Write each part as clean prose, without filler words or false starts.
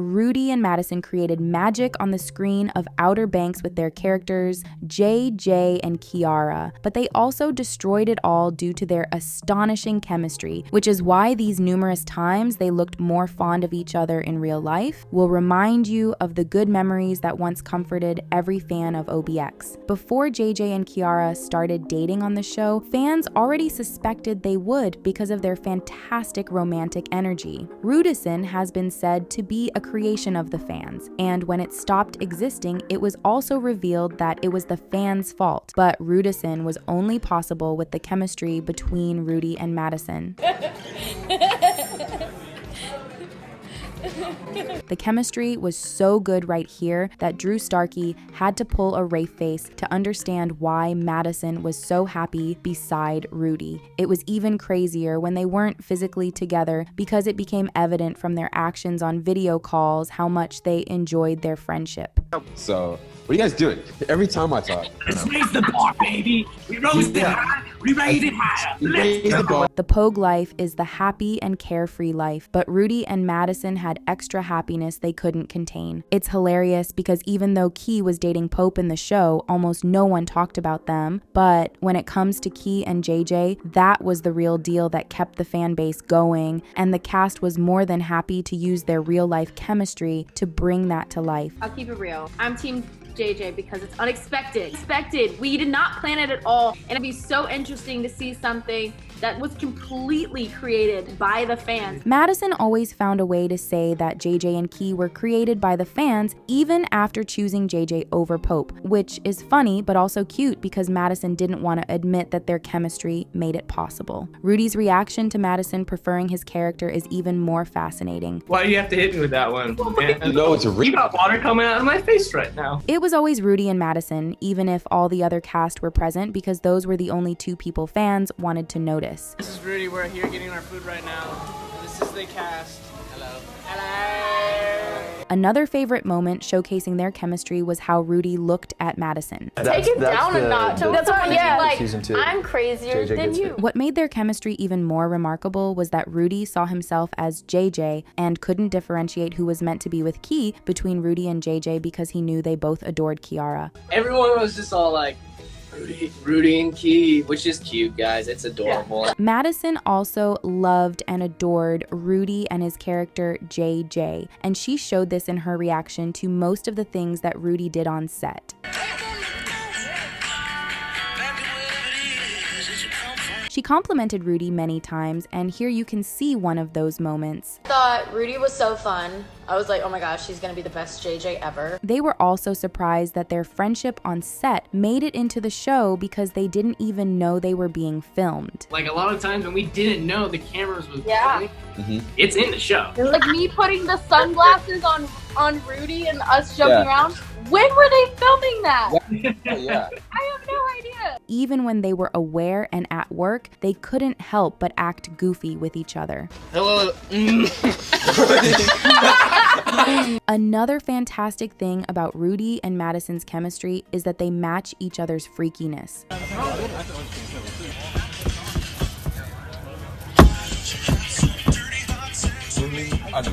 Rudy and Madison created magic on the screen of Outer Banks with their characters JJ and Kiara, but they also destroyed it all due to their astonishing chemistry, which is why these numerous times they looked more fond of each other in real life will remind you of the good memories that once comforted every fan of OBX. Before JJ and Kiara started dating on the show, fans already suspected they would because of their fantastic romantic energy. Rudison has been said to be a creation of the fans, and when it stopped existing, it was also revealed that it was the fans' fault. But Rudison was only possible with the chemistry between Rudy and Madison. The chemistry was so good right here that Drew Starkey had to pull a Rafe face to understand why Madison was so happy beside Rudy. It was even crazier when they weren't physically together because it became evident from their actions on video calls how much they enjoyed their friendship. So, what are you guys doing? Every time I talk. Let's raise the bar, baby. We rose it high. We raised it higher. The Pogue life is the happy and carefree life, but Rudy and Madison had extra happiness they couldn't contain. It's hilarious because even though Key was dating Pope in the show, almost no one talked about them. But when it comes to Key and JJ, that was the real deal that kept the fan base going, and the cast was more than happy to use their real life chemistry to bring that to life. I'll keep it real. I'm team JJ because it's unexpected. We did not plan it at all, and it'd be so interesting to see something that was completely created by the fans. Madison always found a way to say that JJ and Key were created by the fans even after choosing JJ over Pope, which is funny but also cute because Madison didn't want to admit that their chemistry made it possible. Rudy's reaction to Madison preferring his character is even more fascinating. Why do you have to hit me with that one? You know it's a real. You got water coming out of my face right now. It was always Rudy and Madison, even if all the other cast were present, because those were the only two people fans wanted to notice. This is Rudy. We're here getting our food right now. This is the cast. Hello. Hello. Another favorite moment showcasing their chemistry was how Rudy looked at Madison. Take it down a notch. That's what, yeah, like, Season 2. I'm crazier than you. What made their chemistry even more remarkable was that Rudy saw himself as JJ and couldn't differentiate who was meant to be with Key between Rudy and JJ because he knew they both adored Kiara. Everyone was just all like, Rudy and Key, which is cute, guys. It's adorable. Yeah. Madison also loved and adored Rudy and his character JJ, and she showed this in her reaction to most of the things that Rudy did on set. She complimented Rudy many times, and here you can see one of those moments. I thought Rudy was so fun. I was like, oh my gosh, she's gonna be the best JJ ever. They were also surprised that their friendship on set made it into the show because they didn't even know they were being filmed. Like a lot of times when we didn't know the cameras was playing, it's in the show. Like me putting the sunglasses on Rudy and us jumping around. When were they filming that? Yeah. I have no idea. Even when they were aware and at work, they couldn't help but act goofy with each other. Hello. Another fantastic thing about Rudy and Madison's chemistry is that they match each other's freakiness.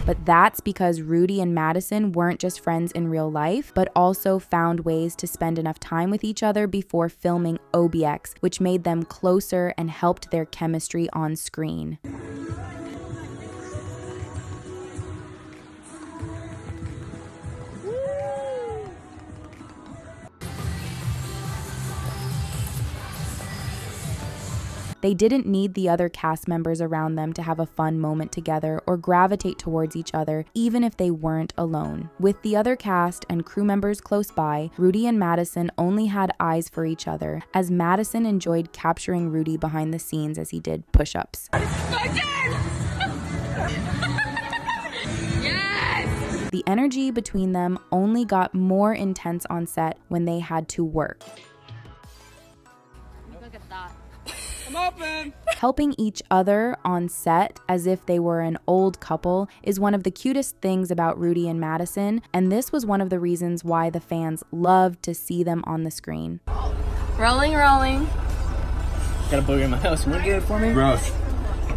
But that's because Rudy and Madison weren't just friends in real life, but also found ways to spend enough time with each other before filming OBX, which made them closer and helped their chemistry on screen. They didn't need the other cast members around them to have a fun moment together or gravitate towards each other, even if they weren't alone. With the other cast and crew members close by, Rudy and Madison only had eyes for each other, as Madison enjoyed capturing Rudy behind the scenes as he did push-ups. Yes! The energy between them only got more intense on set when they had to work. Look at that. I'm open. Helping each other on set as if they were an old couple is one of the cutest things about Rudy and Madison, and this was one of the reasons why the fans loved to see them on the screen. Rolling, rolling. Got a booger in my house. You want to get it for me? Gross.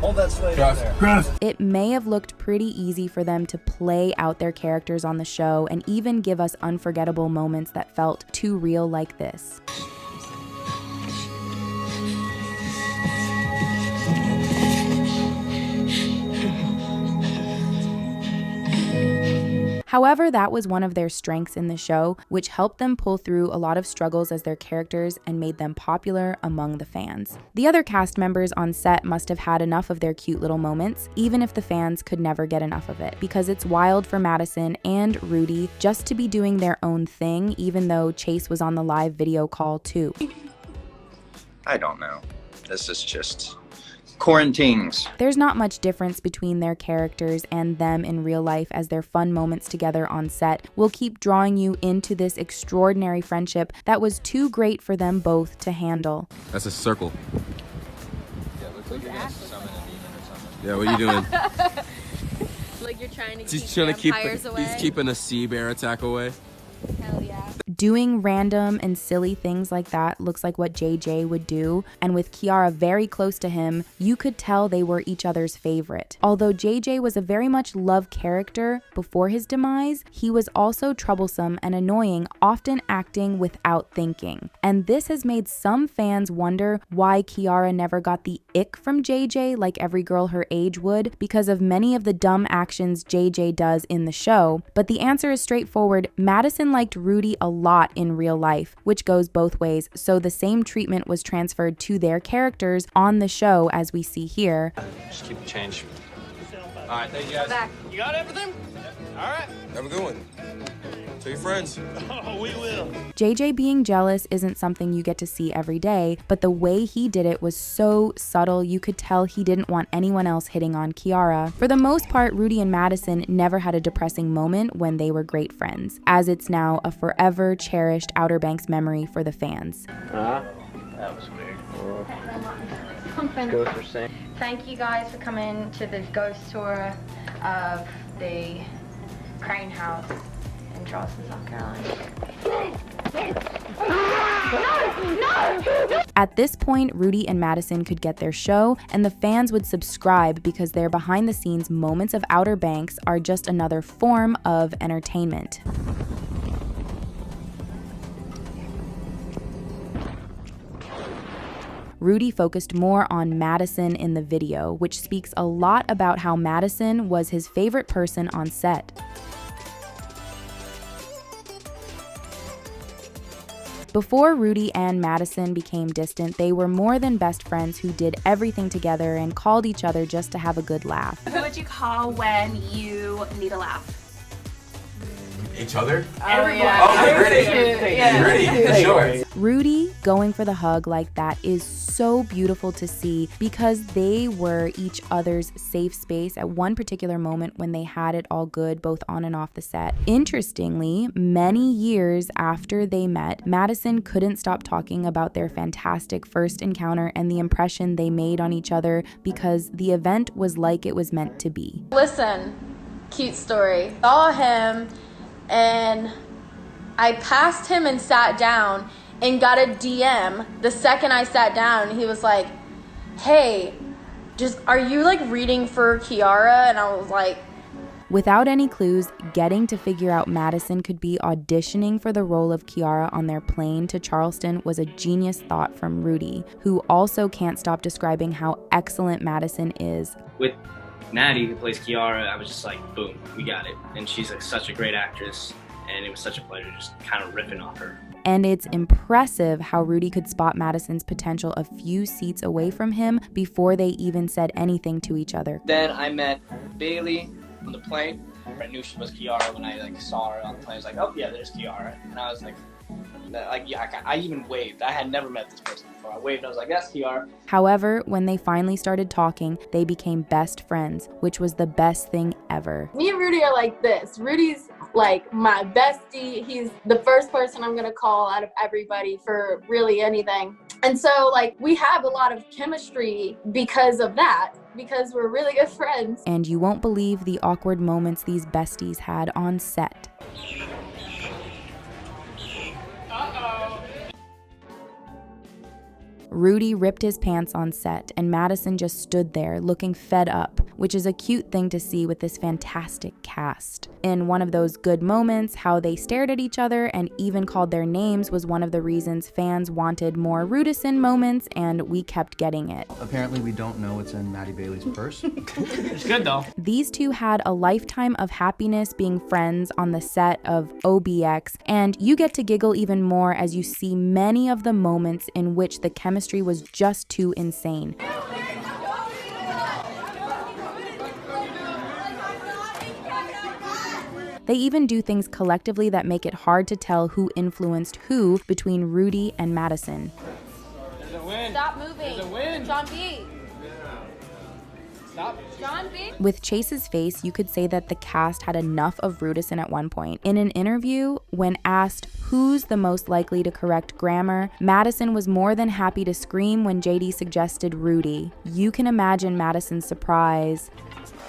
Hold that slate over there. It may have looked pretty easy for them to play out their characters on the show and even give us unforgettable moments that felt too real like this. However, that was one of their strengths in the show, which helped them pull through a lot of struggles as their characters and made them popular among the fans. The other cast members on set must have had enough of their cute little moments, even if the fans could never get enough of it, because it's wild for Madison and Rudy just to be doing their own thing, even though Chase was on the live video call too. I don't know. This is just quarantines. There's not much difference between their characters and them in real life, as their fun moments together on set will keep drawing you into this extraordinary friendship that was too great for them both to handle. That's a circle. Yeah, looks like you're gonna summon a demon or something. Yeah, what are you doing? Like you're trying to He's trying to keep. away. He's keeping a sea bear attack away. Hell yeah. Doing random and silly things like that looks like what JJ would do, and with Kiara very close to him, you could tell they were each other's favorite. Although JJ was a very much loved character before his demise, he was also troublesome and annoying, often acting without thinking. And this has made some fans wonder why Kiara never got the ick from JJ like every girl her age would, because of many of the dumb actions JJ does in the show. But the answer is straightforward. Madison liked Rudy a lot in real life, which goes both ways, so the same treatment was transferred to their characters on the show as we see here. Just keep the change. All right, thank you guys. Back. You got everything? All right. Have a good one. Tell your friends. Oh, we will. JJ being jealous isn't something you get to see every day, but the way he did it was so subtle you could tell he didn't want anyone else hitting on Kiara. For the most part, Rudy and Madison never had a depressing moment when they were great friends, as it's now a forever cherished Outer Banks memory for the fans. That was weird. Ghosts are saying. Thank you guys for coming to the ghost tour of the Crane House in Charleston, South Carolina. At this point, Rudy and Madison could get their show, and the fans would subscribe because their behind-the-scenes moments of Outer Banks are just another form of entertainment. Rudy focused more on Madison in the video, which speaks a lot about how Madison was his favorite person on set. Before Rudy and Madison became distant, they were more than best friends who did everything together and called each other just to have a good laugh. Who would you call when you need a laugh? Each other? Everyone. Ready? Sure. Rudy going for the hug like that is so beautiful to see because they were each other's safe space at one particular moment when they had it all good both on and off the set. Interestingly, many years after they met, Madison couldn't stop talking about their fantastic first encounter and the impression they made on each other because the event was like it was meant to be. Listen, cute story. Saw him and I passed him and sat down and got a DM the second I sat down. He was like, hey, are you like reading for Kiara? And I was like, without any clues, getting to figure out Madison could be auditioning for the role of Kiara on their plane to Charleston was a genius thought from Rudy, who also can't stop describing how excellent Madison is. With Maddie, who plays Kiara, I was just like, boom, we got it. And she's like such a great actress, and it was such a pleasure just kind of riffing off her. And it's impressive how Rudy could spot Madison's potential a few seats away from him before they even said anything to each other. Then I met Bailey on the plane. I knew she was Kiara when I saw her on the plane. I was like, oh yeah, there's Kiara. And I was like, yeah, I even waved. I had never met this person before. I waved and I was like, yes, Kiara. However, when they finally started talking, they became best friends, which was the best thing ever. me and Rudy are like this. Rudy's like my bestie. He's the first person I'm gonna call out of everybody for really anything. And so like we have a lot of chemistry because of that, because we're really good friends. And you won't believe the awkward moments these besties had on set. Rudy ripped his pants on set, and Madison just stood there looking fed up, which is a cute thing to see with this fantastic cast. In one of those good moments, how they stared at each other and even called their names was one of the reasons fans wanted more Rudison moments, and we kept getting it. Apparently we don't know what's in Maddie Bailey's purse. It's good though. These two had a lifetime of happiness being friends on the set of OBX, and you get to giggle even more as you see many of the moments in which the chemistry was just too insane. They even do things collectively that make it hard to tell who influenced who between Rudy and Madison. There's a win. Stop moving. There's a win. John B. Stop. John B. With Chase's face, you could say that the cast had enough of Rudison at one point. In an interview, when asked who's the most likely to correct grammar, Madison was more than happy to scream when JD suggested Rudy. You can imagine Madison's surprise.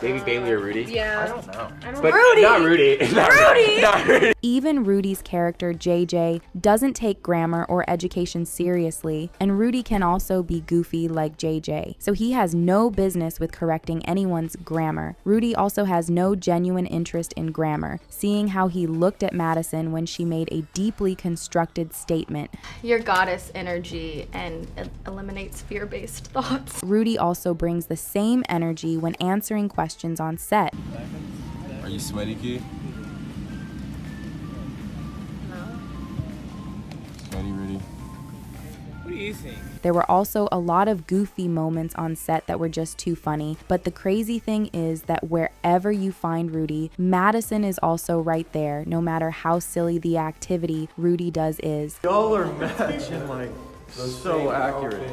Maybe Bailey or Rudy? Yeah. I don't know. But not Rudy. Not Rudy. Even Rudy's character, JJ, doesn't take grammar or education seriously, and Rudy can also be goofy like JJ, so he has no business with correcting anyone's grammar. Rudy also has no genuine interest in grammar, seeing how he looked at Madison when she made a deeply constructed statement. Your goddess energy and eliminates fear-based thoughts. Rudy also brings the same energy when answering questions on set. Are you sweaty, Key? No. Sweaty, Rudy. What do you think? There were also a lot of goofy moments on set that were just too funny, but the crazy thing is that wherever you find Rudy, Madison is also right there, no matter how silly the activity Rudy does is. Y'all are matching like so accurate.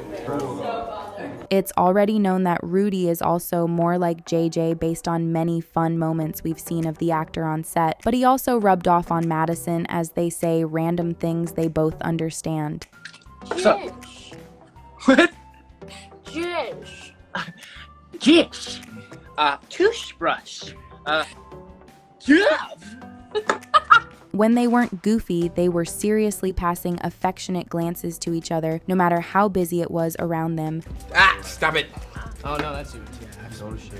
It's already known that Rudy is also more like JJ based on many fun moments we've seen of the actor on set, but he also rubbed off on Madison as they say random things they both understand. Ginge. What? Ginge. Ginge. Toothbrush. Glove. When they weren't goofy, they were seriously passing affectionate glances to each other, no matter how busy it was around them. Stop it. Oh no, that's you.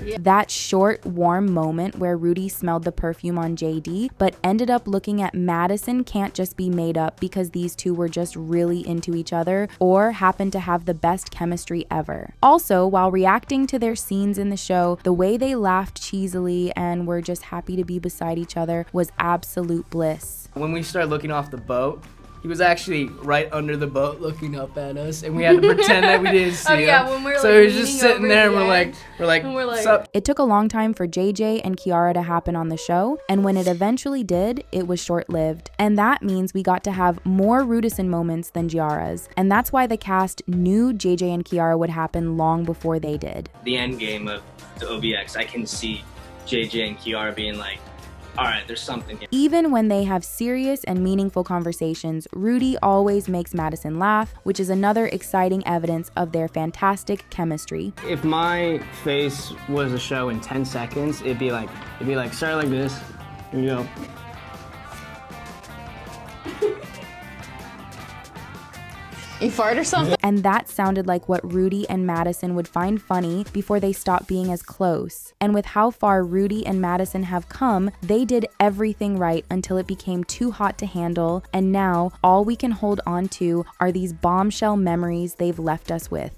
Yeah. That short, warm moment where Rudy smelled the perfume on JD, but ended up looking at Madison can't just be made up because these two were just really into each other or happened to have the best chemistry ever. Also, while reacting to their scenes in the show, the way they laughed cheesily and were just happy to be beside each other was absolute bliss. When we started looking off the boat, he was actually right under the boat looking up at us, and we had to pretend that we didn't see him. Yeah, when we were so like, he was just leaning sitting over there, and the we're like, edge. sup? It took a long time for JJ and Kiara to happen on the show, and when it eventually did, it was short-lived. And that means we got to have more Rudison moments than Kiara's, and that's why the cast knew JJ and Kiara would happen long before they did. The end game of the OBX, I can see JJ and Kiara being like, all right, there's something here. Even when they have serious and meaningful conversations, Rudy always makes Madison laugh, which is another exciting evidence of their fantastic chemistry. If my face was a show in 10 seconds, it'd be like start like this, and you go. You fart or something? And that sounded like what Rudy and Madison would find funny before they stopped being as close. And with how far Rudy and Madison have come, they did everything right until it became too hot to handle, and now all we can hold on to are these bombshell memories they've left us with.